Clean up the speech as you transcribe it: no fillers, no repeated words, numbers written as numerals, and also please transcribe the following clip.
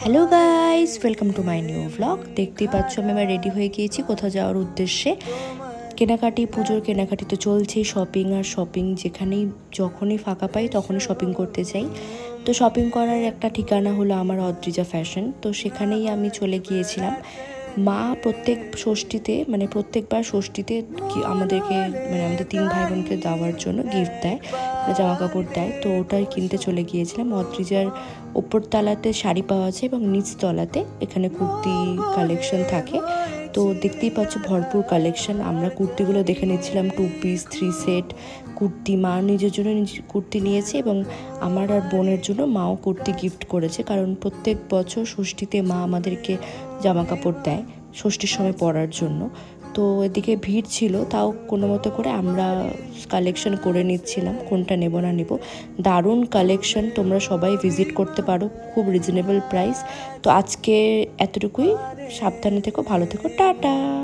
Hello guys, welcome to my new blog. দেখতেই পাচ্ছ আমি আবার রেডি হয়ে গিয়েছি কোথাও যাওয়ার উদ্দেশ্যে। কেনাকাটি, পুজোর কেনাকাটি তো চলছেই, শপিং আর শপিং। যেখানেই যখনই ফাঁকা পাই তখনই শপিং করতে চাই। তো শপিং করার একটা ঠিকানা হলো আমার অদ্রিজা ফ্যাশন। তো সেখানেই আমি চলে গিয়েছিলাম। মা প্রত্যেক ষষ্ঠীতে প্রত্যেকবার ষষ্ঠীতে আমাদেরকে আমাদের 3 ভাই বোনকে দেওয়ার জন্য গিফট দেয়, জামা কাপড় দেয়। তো ওটাই কিনতে চলে গিয়েছিলাম। অদ্রিজার ওপর তলাতে শাড়ি পাওয়া যায় এবং নিচ তলাতে এখানে কুর্তি কালেকশন থাকে। তো দেখতেই পাচ্ছ ভরপুর কালেকশন। আমরা কুর্তিগুলো দেখে নিচ্ছিলাম, 2 পিস 3 সেট কুর্তি। মা নিজের জন্য কুর্তি নিয়েছে এবং আমার আর বোনের জন্য মাও কুর্তি গিফট করেছে, কারণ প্রত্যেক বছর ষষ্ঠীতে মা আমাদেরকে জামা কাপড় দেয় ষষ্ঠীর সময় পরার জন্য। তো এদিকে ভিড় ছিল, তাও কোনো মতো করে আমরা কালেকশন করে নিচ্ছিলাম কোনটা নেব না নেব। দারুণ কালেকশন, তোমরা সবাই ভিজিট করতে পারো, খুব রিজনেবল প্রাইস। তো আজকে এতটুকুই, সাবধানে থেকো, ভালো থেকো, টাটা।